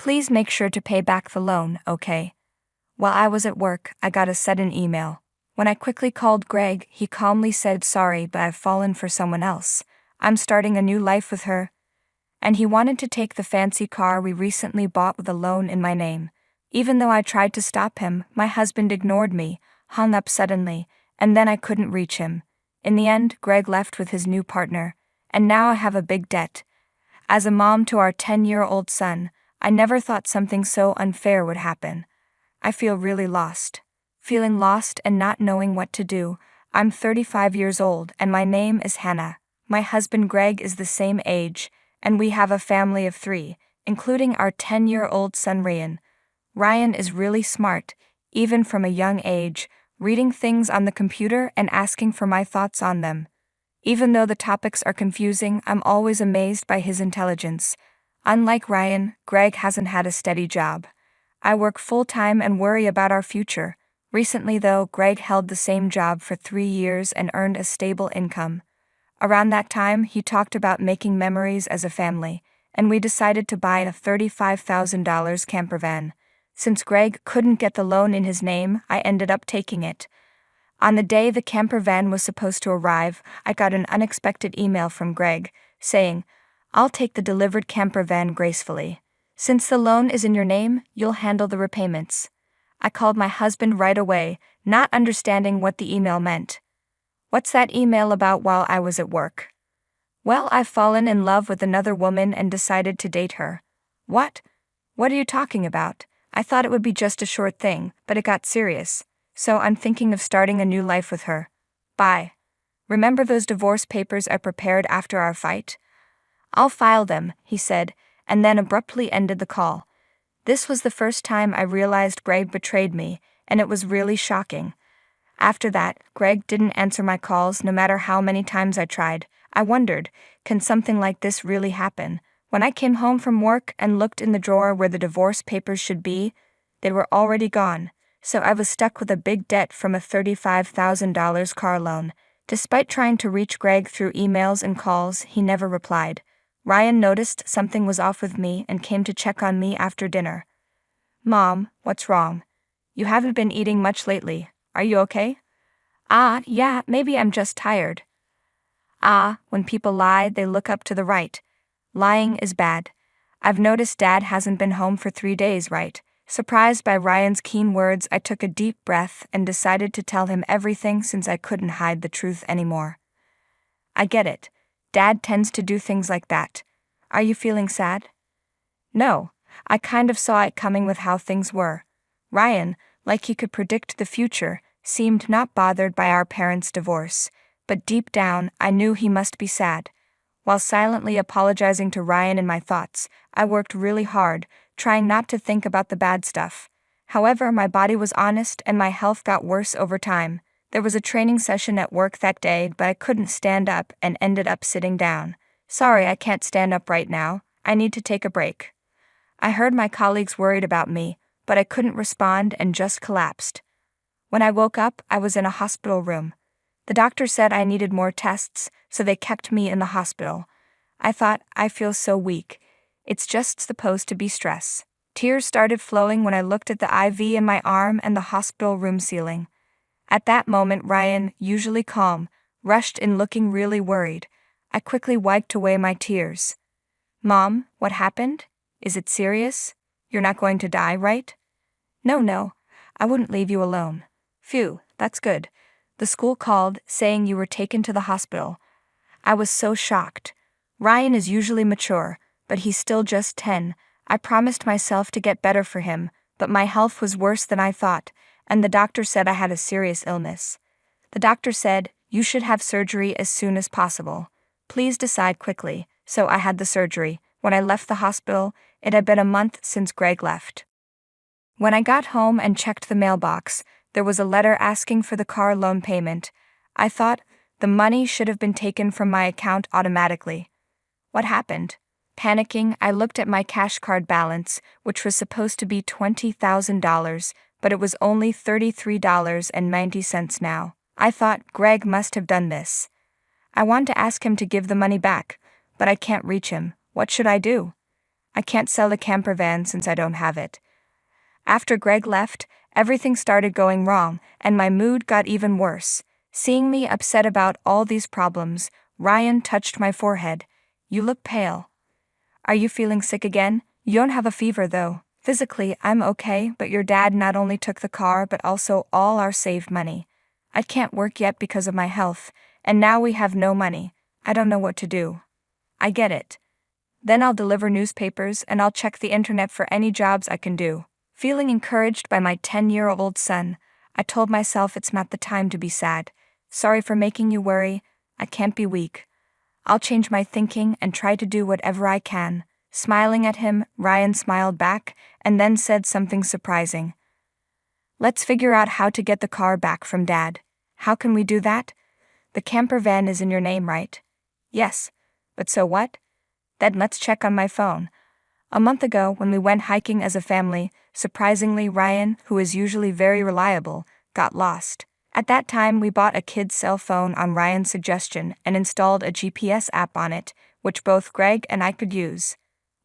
Please make sure to pay back the loan, okay? While I was at work, I got a sudden email. When I quickly called Greg, he calmly said, "Sorry, but I've fallen for someone else. I'm starting a new life with her." And he wanted to take the fancy car we recently bought with a loan in my name. Even though I tried to stop him, my husband ignored me, hung up suddenly, and then I couldn't reach him. In the end, Greg left with his new partner, and now I have a big debt. As a mom to our 10-year-old son, I never thought something so unfair would happen. I feel really lost. Feeling lost and not knowing what to do. I'm 35 years old and my name is Hannah. My husband Greg is the same age, and we have a family of 3, including our 10-year-old son Ryan. Ryan is really smart, even from a young age, reading things on the computer and asking for my thoughts on them. Even though the topics are confusing, I'm always amazed by his intelligence. Unlike Ryan, Greg hasn't had a steady job. I work full-time and worry about our future. Recently though, Greg held the same job for 3 years and earned a stable income. Around that time, he talked about making memories as a family, and we decided to buy a $35,000 camper van. Since Greg couldn't get the loan in his name, I ended up taking it. On the day the camper van was supposed to arrive, I got an unexpected email from Greg, saying, "I'll take the delivered camper van gracefully. Since the loan is in your name, you'll handle the repayments." I called my husband right away, not understanding what the email meant. "What's that email about?" while I was at work. "Well, I've fallen in love with another woman and decided to date her." "What? What are you talking about? I thought it would be just a short thing, but it got serious. So I'm thinking of starting a new life with her. Bye. Remember those divorce papers I prepared after our fight? I'll file them," he said, and then abruptly ended the call. This was the first time I realized Greg betrayed me, and it was really shocking. After that, Greg didn't answer my calls no matter how many times I tried. I wondered, can something like this really happen? When I came home from work and looked in the drawer where the divorce papers should be, they were already gone, so I was stuck with a big debt from a $35,000 car loan. Despite trying to reach Greg through emails and calls, he never replied. Ryan noticed something was off with me and came to check on me after dinner. "Mom, what's wrong? You haven't been eating much lately. Are you okay?" Yeah, maybe I'm just tired." When people lie, they look up to the right. Lying is bad. I've noticed Dad hasn't been home for 3 days, right? Surprised by Ryan's keen words, I took a deep breath and decided to tell him everything since I couldn't hide the truth anymore. "I get it. Dad tends to do things like that. Are you feeling sad?" "No, I kind of saw it coming with how things were." Ryan, like he could predict the future, seemed not bothered by our parents' divorce, but deep down, I knew he must be sad. While silently apologizing to Ryan in my thoughts, I worked really hard, trying not to think about the bad stuff. However, my body was honest and my health got worse over time. There was a training session at work that day, but I couldn't stand up and ended up sitting down. "Sorry, I can't stand up right now. I need to take a break." I heard my colleagues worried about me, but I couldn't respond and just collapsed. When I woke up, I was in a hospital room. The doctor said I needed more tests, so they kept me in the hospital. I thought, I feel so weak. It's just supposed to be stress. Tears started flowing when I looked at the IV in my arm and the hospital room ceiling. At that moment, Ryan, usually calm, rushed in looking really worried. I quickly wiped away my tears. "Mom, what happened? Is it serious? You're not going to die, right?" No, I wouldn't leave you alone." "Phew, that's good. The school called, saying you were taken to the hospital." I was so shocked. Ryan is usually mature, but he's still just 10. I promised myself to get better for him, but my health was worse than I thought, and the doctor said I had a serious illness. The doctor said, "You should have surgery as soon as possible. Please decide quickly." So I had the surgery. When I left the hospital, it had been a month since Greg left. When I got home and checked the mailbox, there was a letter asking for the car loan payment. I thought, the money should have been taken from my account automatically. What happened? Panicking, I looked at my cash card balance, which was supposed to be $20,000, but it was only $33.90 now. I thought Greg must have done this. I want to ask him to give the money back, but I can't reach him. What should I do? I can't sell the camper van since I don't have it. After Greg left, everything started going wrong, and my mood got even worse. Seeing me upset about all these problems, Ryan touched my forehead. You look pale. Are you feeling sick again? You don't have a fever though. Physically, I'm okay, but your dad not only took the car but also all our saved money. I can't work yet because of my health, and now we have no money. I don't know what to do. I get it. Then I'll deliver newspapers and I'll check the internet for any jobs I can do. Feeling encouraged by my 10-year-old son, I told myself it's not the time to be sad. Sorry for making you worry. I can't be weak. I'll change my thinking and try to do whatever I can. Smiling at him, Ryan smiled back and then said something surprising. Let's figure out how to get the car back from Dad. How can we do that? The camper van is in your name, right? Yes. But so what? Then let's check on my phone. A month ago, when we went hiking as a family, surprisingly Ryan, who is usually very reliable, got lost. At that time, we bought a kid's cell phone on Ryan's suggestion and installed a GPS app on it, which both Greg and I could use.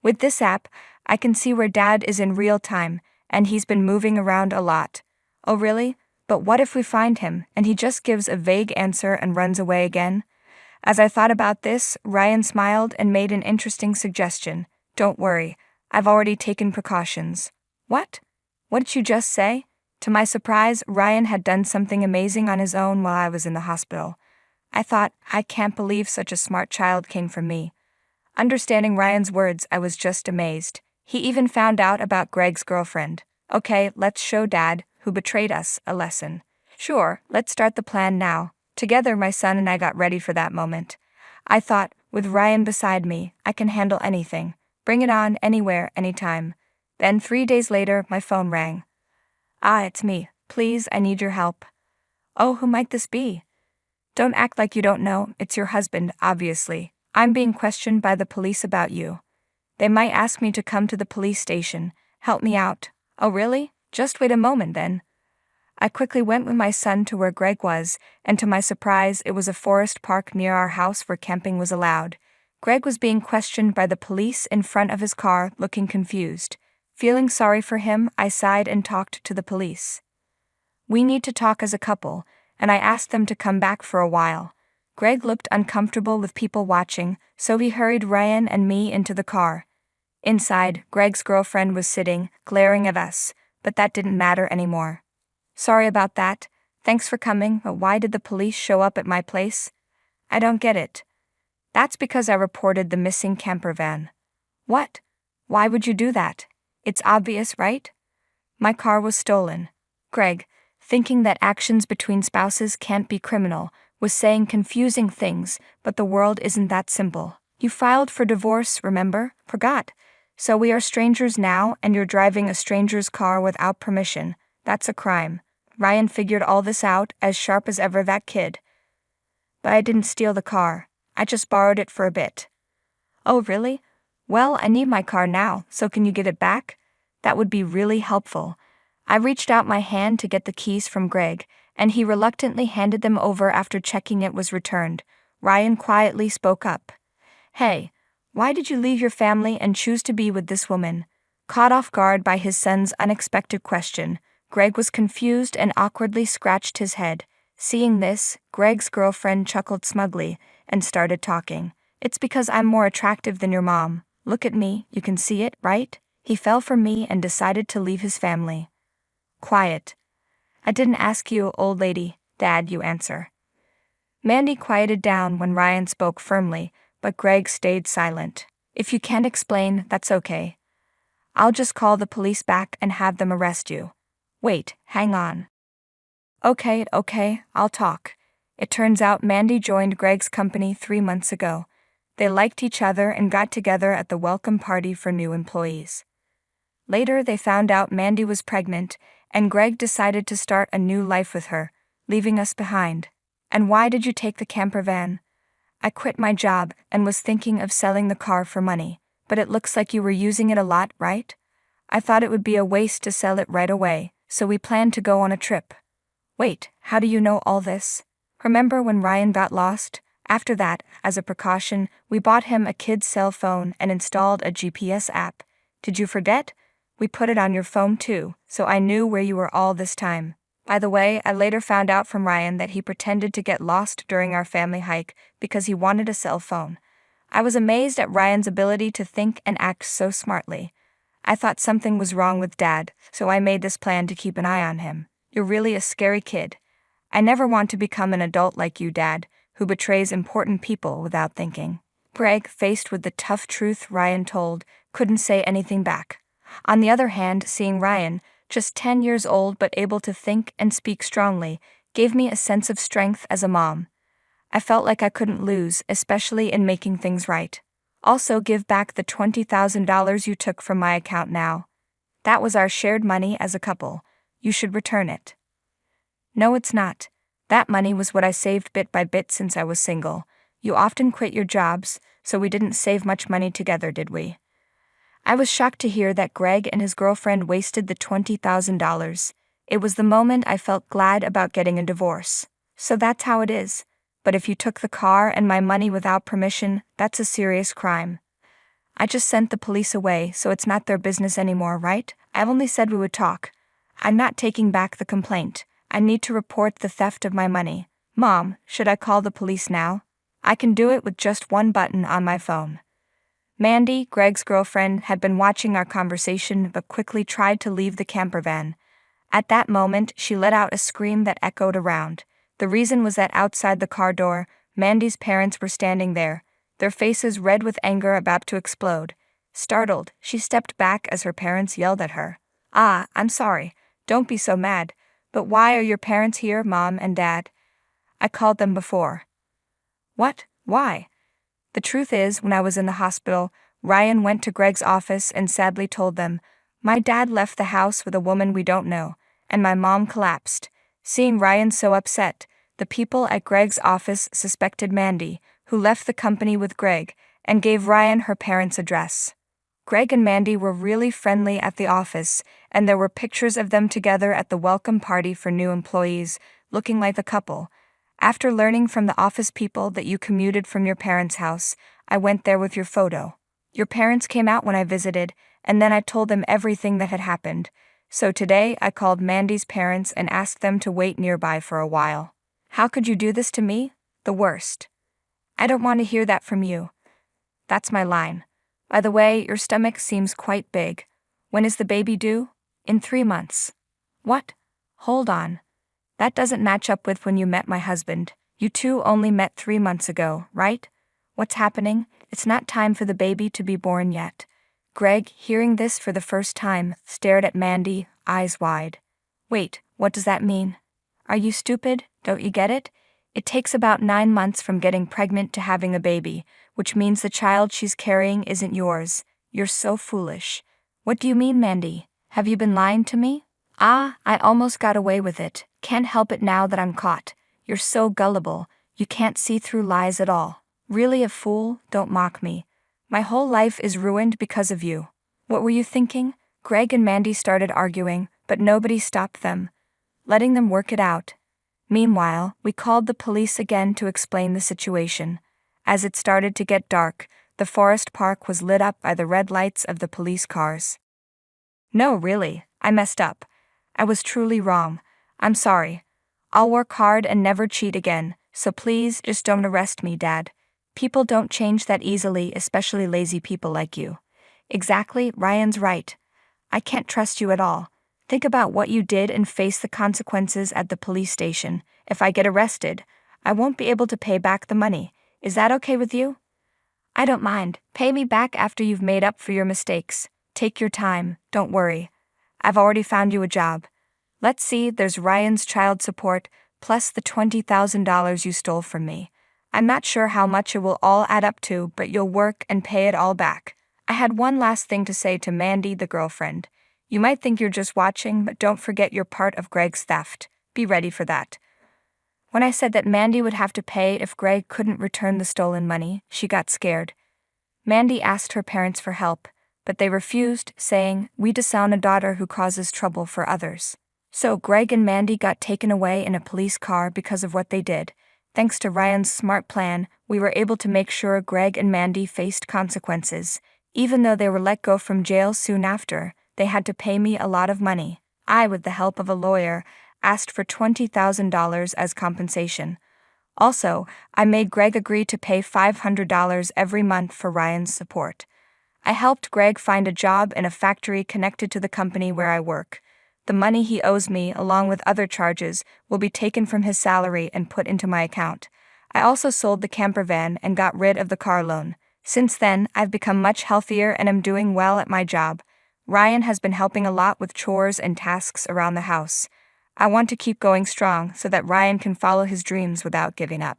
With this app, I can see where Dad is in real time, and he's been moving around a lot. Oh really? But what if we find him, and he just gives a vague answer and runs away again? As I thought about this, Ryan smiled and made an interesting suggestion. Don't worry, I've already taken precautions. What? What did you just say? To my surprise, Ryan had done something amazing on his own while I was in the hospital. I thought, I can't believe such a smart child came from me. Understanding Ryan's words, I was just amazed. He even found out about Greg's girlfriend. Okay, let's show Dad, who betrayed us, a lesson. Sure, let's start the plan now. Together, my son and I got ready for that moment. I thought, with Ryan beside me, I can handle anything. Bring it on, anywhere, anytime. Then 3 days later, my phone rang. Ah, it's me. Please, I need your help. Oh, who might this be? Don't act like you don't know. It's your husband, obviously. I'm being questioned by the police about you. They might ask me to come to the police station. Help me out. Oh, really? Just wait a moment then. I quickly went with my son to where Greg was, and to my surprise, it was a forest park near our house where camping was allowed. Greg was being questioned by the police in front of his car, looking confused. Feeling sorry for him, I sighed and talked to the police. We need to talk as a couple, and I asked them to come back for a while. Greg looked uncomfortable with people watching, so he hurried Ryan and me into the car. Inside, Greg's girlfriend was sitting, glaring at us, but that didn't matter anymore. Sorry about that. Thanks for coming, but why did the police show up at my place? I don't get it. That's because I reported the missing camper van. What? Why would you do that? It's obvious, right? My car was stolen. Greg, thinking that actions between spouses can't be criminal, was saying confusing things, but the world isn't that simple. You filed for divorce, remember? Forgot. So we are strangers now, and you're driving a stranger's car without permission. That's a crime. Ryan figured all this out, as sharp as ever, that kid. But I didn't steal the car. I just borrowed it for a bit. Oh, really? Well, I need my car now, so can you get it back? That would be really helpful. I reached out my hand to get the keys from Greg, and he reluctantly handed them over after checking it was returned. Ryan quietly spoke up. Hey, why did you leave your family and choose to be with this woman? Caught off guard by his son's unexpected question, Greg was confused and awkwardly scratched his head. Seeing this, Greg's girlfriend chuckled smugly and started talking. It's because I'm more attractive than your mom. Look at me, you can see it, right? He fell for me and decided to leave his family. Quiet. I didn't ask you, old lady. Dad, you answer. Mandy quieted down when Ryan spoke firmly, but Greg stayed silent. If you can't explain, that's okay. I'll just call the police back and have them arrest you. Wait, hang on. Okay, I'll talk. It turns out Mandy joined Greg's company 3 months ago. They liked each other and got together at the welcome party for new employees. Later, they found out Mandy was pregnant, and Greg decided to start a new life with her, leaving us behind. And why did you take the camper van? I quit my job and was thinking of selling the car for money, but it looks like you were using it a lot, right? I thought it would be a waste to sell it right away, so we planned to go on a trip. Wait, how do you know all this? Remember when Ryan got lost? After that, as a precaution, we bought him a kid's cell phone and installed a GPS app. Did you forget? We put it on your phone too, so I knew where you were all this time. By the way, I later found out from Ryan that he pretended to get lost during our family hike because he wanted a cell phone. I was amazed at Ryan's ability to think and act so smartly. I thought something was wrong with Dad, so I made this plan to keep an eye on him. You're really a scary kid. I never want to become an adult like you, Dad, who betrays important people without thinking. Greg, faced with the tough truth Ryan told, couldn't say anything back. On the other hand, seeing Ryan, just 10 years old but able to think and speak strongly, gave me a sense of strength as a mom. I felt like I couldn't lose, especially in making things right. Also, give back the $20,000 you took from my account now. That was our shared money as a couple. You should return it. No, it's not. That money was what I saved bit by bit since I was single. You often quit your jobs, so we didn't save much money together, did we? I was shocked to hear that Greg and his girlfriend wasted the $20,000. It was the moment I felt glad about getting a divorce. So that's how it is. But if you took the car and my money without permission, that's a serious crime. I just sent the police away, so it's not their business anymore, right? I've only said we would talk. I'm not taking back the complaint. I need to report the theft of my money. Mom, should I call the police now? I can do it with just one button on my phone. Mandy, Greg's girlfriend, had been watching our conversation but quickly tried to leave the camper van. At that moment, she let out a scream that echoed around. The reason was that outside the car door, Mandy's parents were standing there, their faces red with anger about to explode. Startled, she stepped back as her parents yelled at her. I'm sorry. Don't be so mad. But why are your parents here, Mom and Dad? I called them before. What? Why? The truth is, when I was in the hospital, Ryan went to Greg's office and sadly told them, my dad left the house with a woman we don't know, and my mom collapsed. Seeing Ryan so upset, the people at Greg's office suspected Mandy, who left the company with Greg, and gave Ryan her parents' address. Greg and Mandy were really friendly at the office, and there were pictures of them together at the welcome party for new employees, looking like a couple. After learning from the office people that you commuted from your parents' house, I went there with your photo. Your parents came out when I visited, and then I told them everything that had happened. So today I called Mandy's parents and asked them to wait nearby for a while. How could you do this to me? The worst. I don't want to hear that from you. That's my line. By the way, your stomach seems quite big. When is the baby due? In 3 months. What? Hold on. That doesn't match up with when you met my husband. You two only met 3 months ago, right? What's happening? It's not time for the baby to be born yet. Greg, hearing this for the first time, stared at Mandy, eyes wide. Wait, what does that mean? Are you stupid? Don't you get it? It takes about 9 months from getting pregnant to having a baby, which means the child she's carrying isn't yours. You're so foolish. What do you mean, Mandy? Have you been lying to me? I almost got away with it. Can't help it now that I'm caught. You're so gullible. You can't see through lies at all. Really a fool? Don't mock me. My whole life is ruined because of you. What were you thinking? Greg and Mandy started arguing, but nobody stopped them, letting them work it out. Meanwhile, we called the police again to explain the situation. As it started to get dark, the forest park was lit up by the red lights of the police cars. No, really, I messed up. I was truly wrong. I'm sorry. I'll work hard and never cheat again, so please just don't arrest me, Dad. People don't change that easily, especially lazy people like you. Exactly, Ryan's right. I can't trust you at all. Think about what you did and face the consequences at the police station. If I get arrested, I won't be able to pay back the money. Is that okay with you? I don't mind. Pay me back after you've made up for your mistakes. Take your time, don't worry. I've already found you a job. Let's see, there's Ryan's child support, plus the $20,000 you stole from me. I'm not sure how much it will all add up to, but you'll work and pay it all back. I had one last thing to say to Mandy, the girlfriend. You might think you're just watching, but don't forget you're part of Greg's theft. Be ready for that. When I said that Mandy would have to pay if Greg couldn't return the stolen money, she got scared. Mandy asked her parents for help, but they refused, saying, "We disown a daughter who causes trouble for others." So Greg and Mandy got taken away in a police car because of what they did. Thanks to Ryan's smart plan, we were able to make sure Greg and Mandy faced consequences. Even though they were let go from jail soon after, they had to pay me a lot of money. I, with the help of a lawyer, asked for $20,000 as compensation. Also, I made Greg agree to pay $500 every month for Ryan's support. I helped Greg find a job in a factory connected to the company where I work. The money he owes me, along with other charges, will be taken from his salary and put into my account. I also sold the camper van and got rid of the car loan. Since then, I've become much healthier and am doing well at my job. Ryan has been helping a lot with chores and tasks around the house. I want to keep going strong so that Ryan can follow his dreams without giving up.